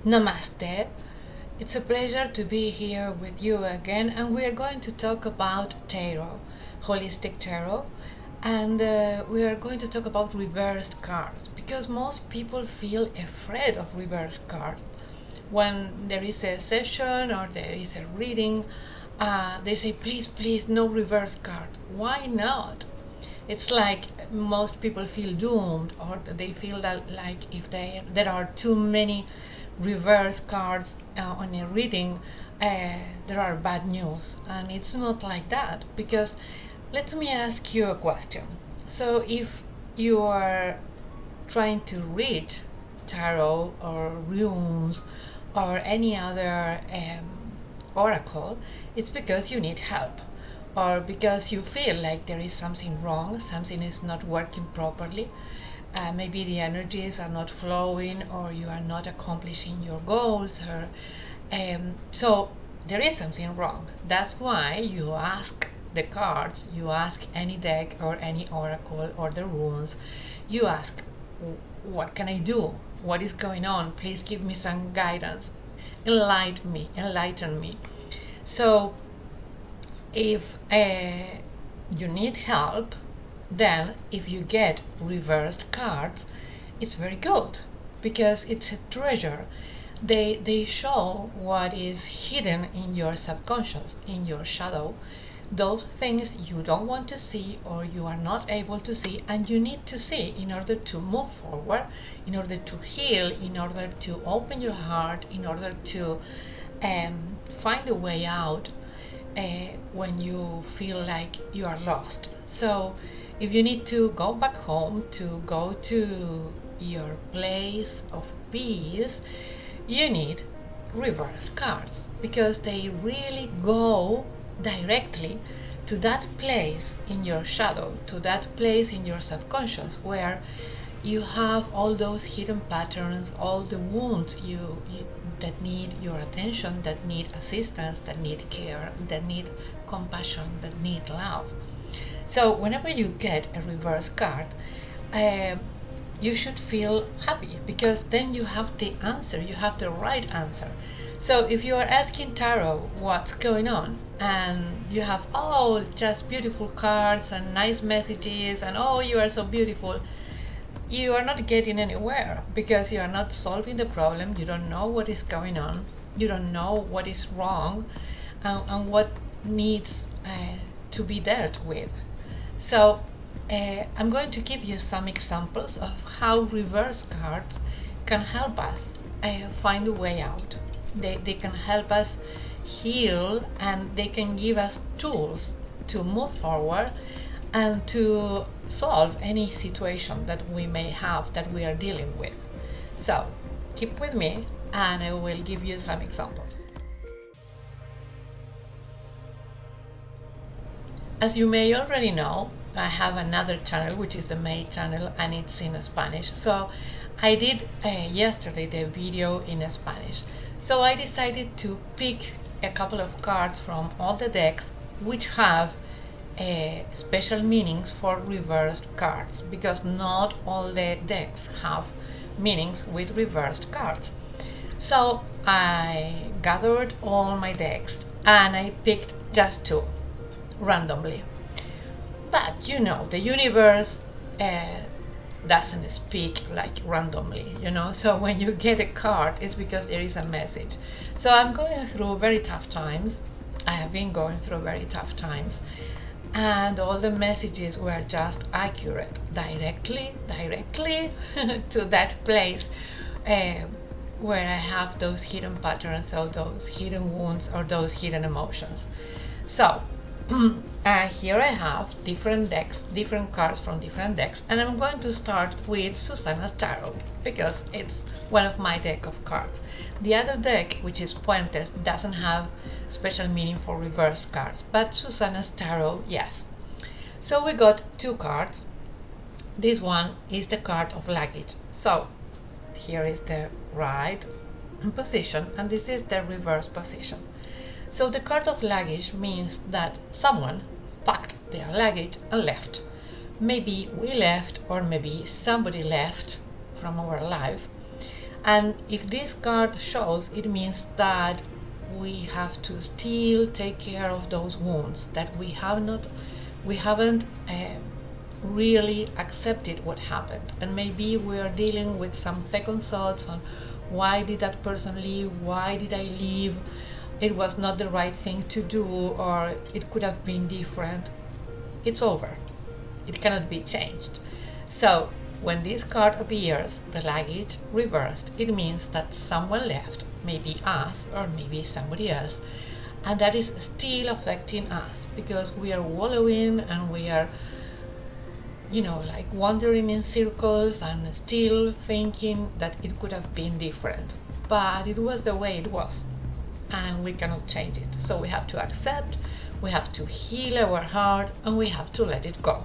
Namaste. It's a pleasure to be here with you again, and we are going to talk about tarot, holistic tarot, and we are going to talk about reversed cards because most people feel afraid of reversed cards. When there is a session or there is a reading, they say, please, please, no reverse card. Why not? It's like most people feel doomed, or they feel that like if there are too many reverse cards on a reading, there are bad news, and it's not like that. Because let me ask you a question. So if you are trying to read tarot or runes or any other oracle, it's because you need help, or because you feel like there is something wrong, something is not working properly. Maybe the energies are not flowing, or you are not accomplishing your goals, or so there is something wrong. That's why you ask the cards, you ask any deck or any oracle or the runes, you ask, what can I do? What is going on? Please give me some guidance. Enlighten me. So if you need help, then if you get reversed cards, it's very good, because it's a treasure. They show what is hidden in your subconscious, in your shadow, those things you don't want to see or you are not able to see, and you need to see in order to move forward, in order to heal, in order to open your heart, in order to find a way out when you feel like you are lost. So if you need to go back home, to go to your place of peace, you need reverse cards, because they really go directly to that place in your shadow, to that place in your subconscious where you have all those hidden patterns, all the wounds that need your attention, that need assistance, that need care, that need compassion, that need love. So whenever you get a reverse card, you should feel happy, because then you have the answer, you have the right answer. So if you are asking tarot what's going on, and you have just beautiful cards and nice messages, and you are so beautiful, you are not getting anywhere, because you are not solving the problem. You don't know what is going on, you don't know what is wrong, and what needs to be dealt with. So I'm going to give you some examples of how reverse cards can help us find a way out. They can help us heal, and they can give us tools to move forward and to solve any situation that we may have, that we are dealing with. So keep with me, and I will give you some examples. As you may already know, I have another channel, which is the main channel, and it's in Spanish. So I did yesterday the video in Spanish. So I decided to pick a couple of cards from all the decks which have special meanings for reversed cards, because not all the decks have meanings with reversed cards. So I gathered all my decks and I picked just two randomly. But the universe doesn't speak like randomly, so when you get a card, it's because there is a message. So I'm going through very tough times. I have been going through very tough times, and all the messages were just accurate, directly to that place where I have those hidden patterns, or those hidden wounds, or those hidden emotions. So here I have different decks, different cards from different decks, and I'm going to start with Susanna's Tarot, because it's one of my deck of cards. The other deck, which is Puentes, doesn't have special meaning for reverse cards, but Susanna's tarot, yes. So we got two cards. This one is the card of luggage. So here is the right position and this is the reverse position. So the card of luggage means that someone packed their luggage and left. Maybe we left or maybe somebody left from our life. And if this card shows, it means that we have to still take care of those wounds, that we haven't really accepted what happened, and maybe we are dealing with some second thoughts on why did that person leave, why did I leave, it was not the right thing to do, or it could have been different. It's over, it cannot be changed. So when this card appears, the luggage reversed, it means that someone left, maybe us or maybe somebody else, and that is still affecting us because we are wallowing and we are, like wandering in circles and still thinking that it could have been different. But it was the way it was and we cannot change it. So we have to accept, we have to heal our heart, and we have to let it go.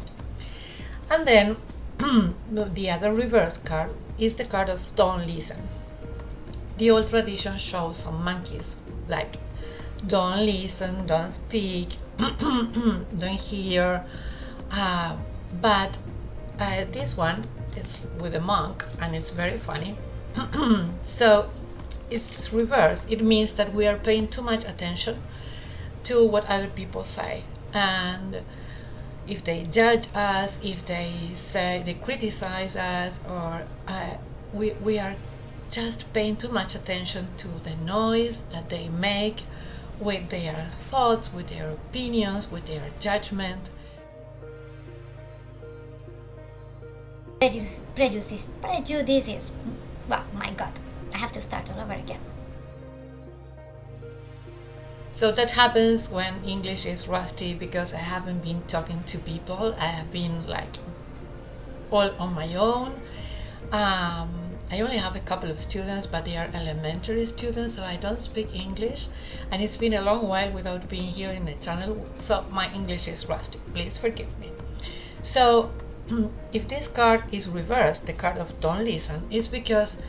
And then the other reverse card is the card of don't listen. The old tradition shows some monkeys, like don't listen, don't speak, don't hear. But this one is with a monk and it's very funny. So it's reverse. It means that we are paying too much attention to what other people say, and if they judge us, if they say they criticize us, or we are just paying too much attention to the noise that they make with their thoughts, with their opinions, with their judgment. Prejudices. Well, my God, I have to start all over again. So that happens when English is rusty because I haven't been talking to people. I have been like all on my own. I only have a couple of students, but they are elementary students, so I don't speak English. And it's been a long while without being here in the channel, so my English is rusty. Please forgive me. So if this card is reversed, the card of don't listen, it's because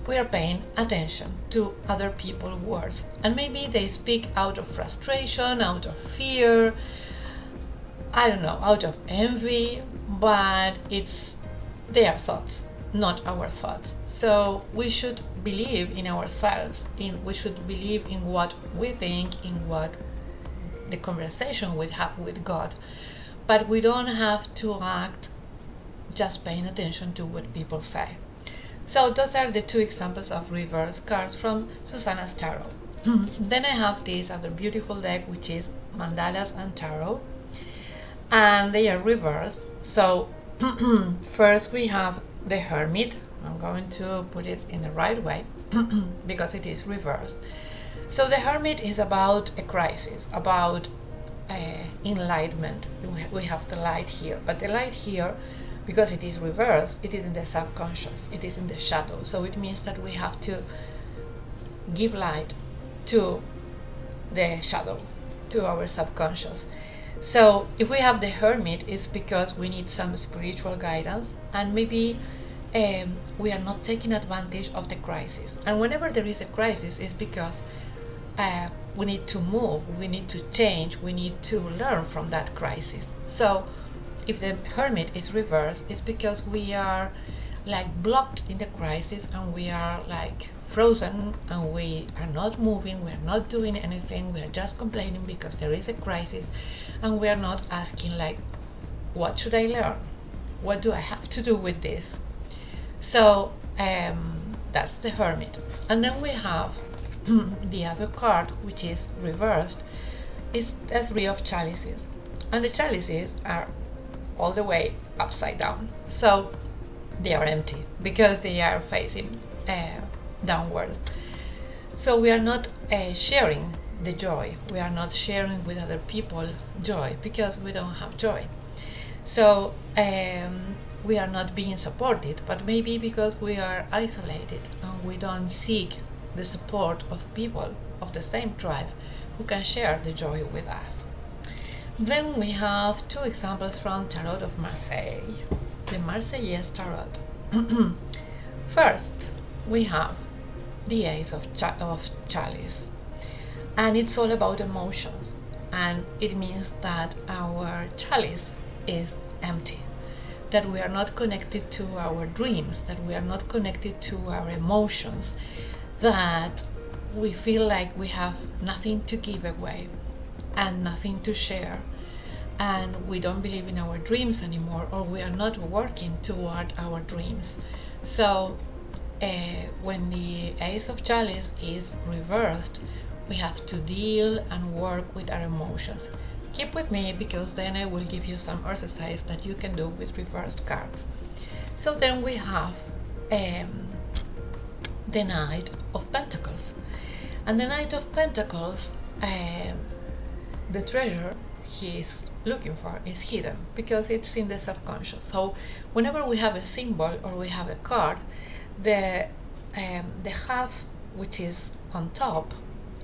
we are paying attention to other people's words, and maybe they speak out of frustration, out of fear, I don't know, out of envy, but it's their thoughts, not our thoughts. So we should believe in ourselves, we should believe in what we think, in what the conversation we have with God, but we don't have to act just paying attention to what people say. So those are the two examples of reverse cards from Susanna's tarot. Then I have this other beautiful deck, which is Mandalas and Tarot, and they are reversed. So first we have the Hermit. I'm going to put it in the right way because it is reversed. So the Hermit is about a crisis, about enlightenment. We have the light here, but the light here, because it is reversed, it is in the subconscious, it is in the shadow. So it means that we have to give light to the shadow, to our subconscious. So if we have the Hermit, it's because we need some spiritual guidance, and maybe we are not taking advantage of the crisis. And whenever there is a crisis, it's because we need to move, we need to change, we need to learn from that crisis. So if the Hermit is reversed, it's because we are like blocked in the crisis and we are like frozen and we are not moving, we are not doing anything, we are just complaining because there is a crisis, and we are not asking like, what should I learn? What do I have to do with this? So that's the Hermit. And then we have the other card, which is reversed, is the Three of Chalices, and the chalices are all the way upside down, so they are empty because they are facing downwards. So we are not sharing the joy, we are not sharing with other people joy because we don't have joy. So we are not being supported, but maybe because we are isolated and we don't seek the support of people of the same tribe who can share the joy with us. Then we have two examples from Tarot of Marseille, the Marseillaise Tarot. First, we have the Ace of Chalice, and it's all about emotions, and it means that our chalice is empty, that we are not connected to our dreams, that we are not connected to our emotions, that we feel like we have nothing to give away and nothing to share, and we don't believe in our dreams anymore, or we are not working toward our dreams. So when the Ace of Chalice is reversed, we have to deal and work with our emotions. Keep with me, because then I will give you some exercise that you can do with reversed cards. So then we have the Knight of Pentacles. And the Knight of Pentacles, the treasure he's looking for is hidden, because it's in the subconscious. So whenever we have a symbol or we have a card, the half which is on top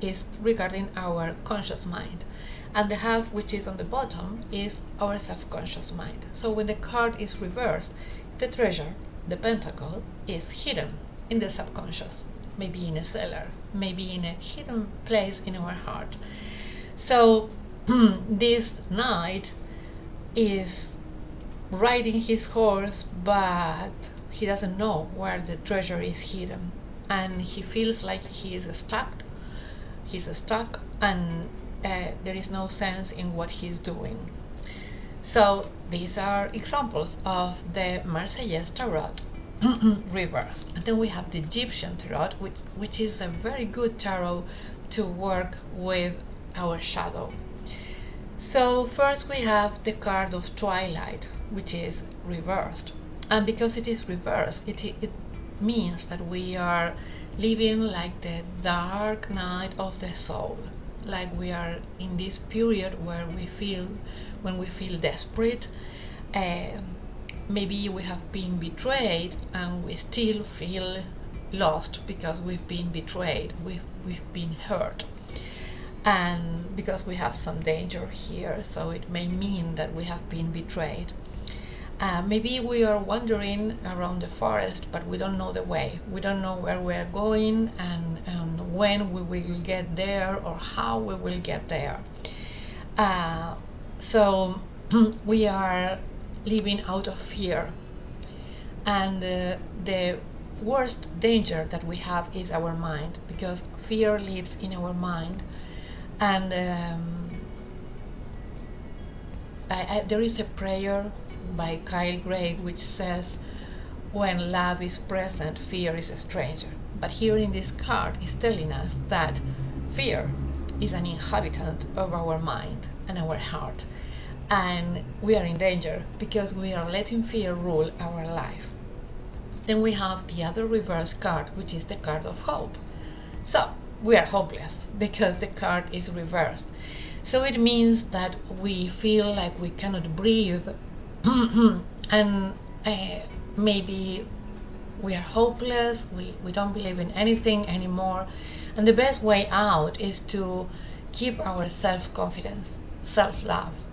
is regarding our conscious mind, and the half which is on the bottom is our subconscious mind. So when the card is reversed, the treasure, the pentacle, is hidden in the subconscious, maybe in a cellar, maybe in a hidden place in our heart. So this knight is riding his horse, but he doesn't know where the treasure is hidden, and he feels like he is stuck. He's stuck, and there is no sense in what he's doing. So these are examples of the Marseillaise Tarot reversed. And then we have the Egyptian Tarot, which is a very good tarot to work with our shadow. So first we have the card of Twilight, which is reversed. And because it is reversed, it means that we are living like the dark night of the soul, like we are in this period when we feel desperate. Maybe we have been betrayed and we still feel lost because we've been betrayed, we've been hurt, and because we have some danger here, so it may mean that we have been betrayed. Maybe we are wandering around the forest, but we don't know the way. We don't know where we are going, and when we will get there, or how we will get there. So we are living out of fear. And the worst danger that we have is our mind, because fear lives in our mind. And there is a prayer by Kyle Gray which says, when love is present, fear is a stranger. But here in this card is telling us that fear is an inhabitant of our mind and our heart, and we are in danger because we are letting fear rule our life. Then we have the other reverse card, which is the card of hope. So we are hopeless because the card is reversed. So it means that we feel like we cannot breathe and maybe we are hopeless, we don't believe in anything anymore, and the best way out is to keep our self-confidence, self-love,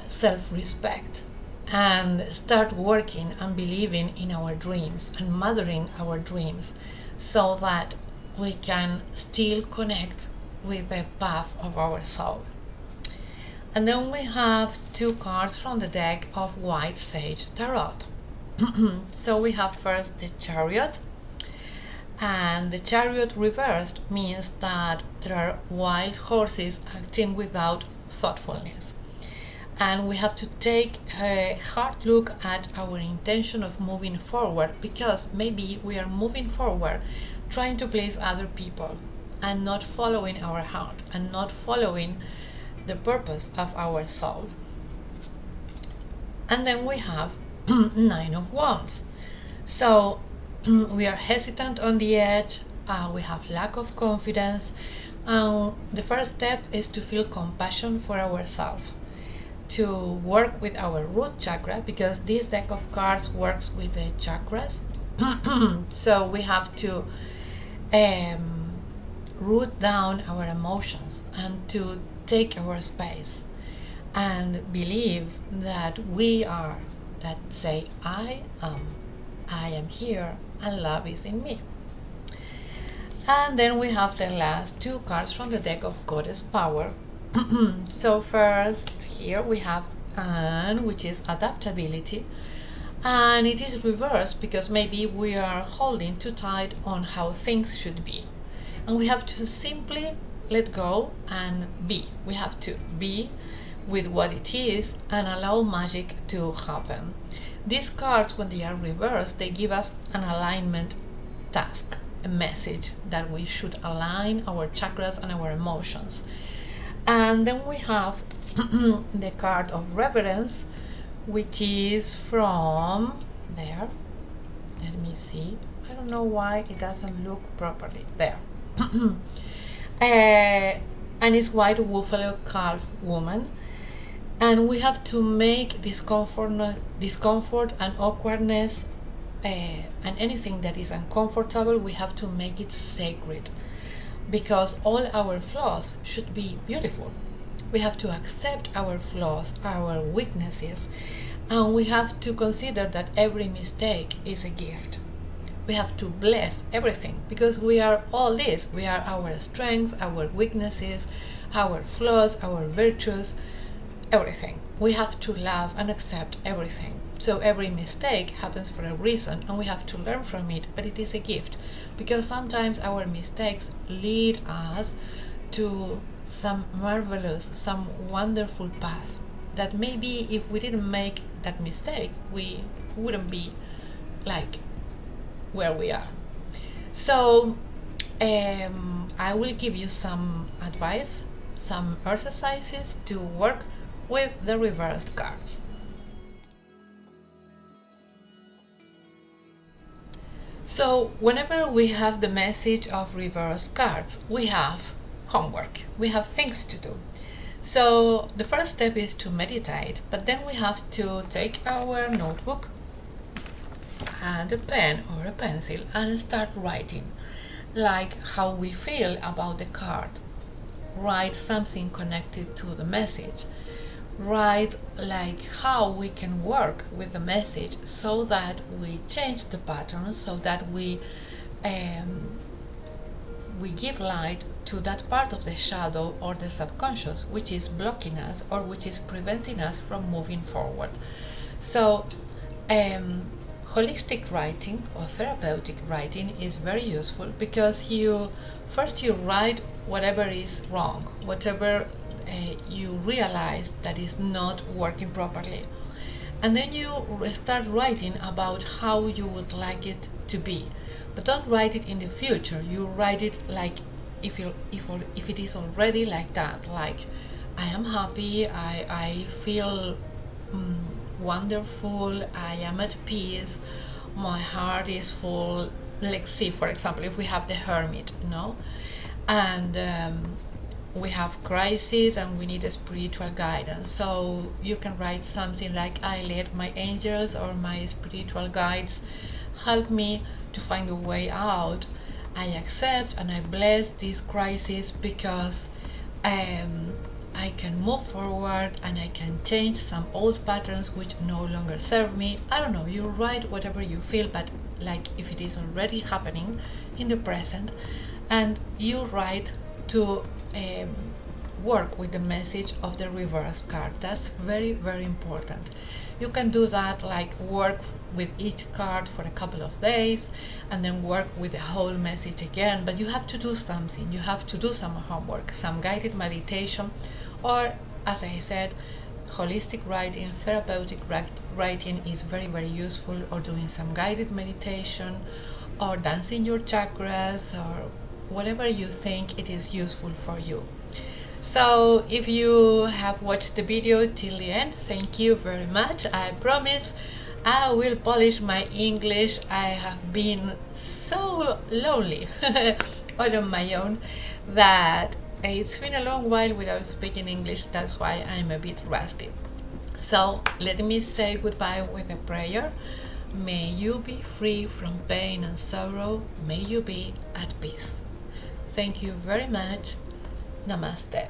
self-respect, and start working and believing in our dreams and mothering our dreams, so that we can still connect with the path of our soul. And then we have two cards from the deck of White Sage Tarot. So we have first the Chariot, and the Chariot reversed means that there are wild horses acting without thoughtfulness. And we have to take a hard look at our intention of moving forward, because maybe we are moving forward trying to please other people and not following our heart and not following the purpose of our soul. And then we have Nine of Wands. So we are hesitant on the edge, we have lack of confidence. The first step is to feel compassion for ourselves, to work with our root chakra, because this deck of cards works with the chakras. So we have to root down our emotions and to take our space and believe that we are, that say, I am here, and love is in me. And then we have the last two cards from the deck of Goddess Power. So first here we have Anne, which is adaptability, and it is reversed because maybe we are holding too tight on how things should be, and we have to simply let go and be. We have to be with what it is and allow magic to happen. These cards, when they are reversed, they give us an alignment task, a message that we should align our chakras and our emotions. And then we have the card of Reverence, which is from there. Let me see. I don't know why it doesn't look properly. There. And it's white buffalo calf woman. And we have to make discomfort and awkwardness and anything that is uncomfortable, we have to make it sacred, because all our flaws should be beautiful. We have to accept our flaws, our weaknesses, and we have to consider that every mistake is a gift. We have to bless everything, because we are all this. We are our strengths, our weaknesses, our flaws, our virtues, everything. We have to love and accept everything. So every mistake happens for a reason, and we have to learn from it, but it is a gift, because sometimes our mistakes lead us to some marvelous, some wonderful path that maybe if we didn't make that mistake, we wouldn't be like where we are. So I will give you some advice, some exercises to work with the reversed cards. So whenever we have the message of reversed cards, we have homework, we have things to do. So the first step is to meditate, but then we have to take our notebook and a pen or a pencil and start writing, like how we feel about the card. Write something connected to the message. Write like how we can work with the message so that we change the pattern, so that we give light to that part of the shadow or the subconscious which is blocking us or which is preventing us from moving forward. So holistic writing or therapeutic writing is very useful, because you write whatever is wrong, whatever you realize that is not working properly, and then you start writing about how you would like it to be. But don't write it in the future. You write it like if it is already like that, like I am happy, I feel wonderful, I am at peace, my heart is full. Let's see, for example, if we have the Hermit, and we have crisis and we need a spiritual guidance. So you can write something like, I let my angels or my spiritual guides help me to find a way out. I accept and I bless this crisis because I can move forward and I can change some old patterns which no longer serve me. I don't know, you write whatever you feel, but like if it is already happening in the present, and you write to work with the message of the reverse card. That's very, very important. You can do that, like work with each card for a couple of days and then work with the whole message again, but you have to do something. You have to do some homework, some guided meditation, or as I said, holistic writing, therapeutic writing is very, very useful, or doing some guided meditation or dancing your chakras or whatever you think it is useful for you. So if you have watched the video till the end, thank you very much. I promise I will polish my English. I have been so lonely all on my own that it's been a long while without speaking English. That's why I'm a bit rusty. So let me say goodbye with a prayer. May you be free from pain and sorrow. May you be at peace. Thank you very much. Namaste.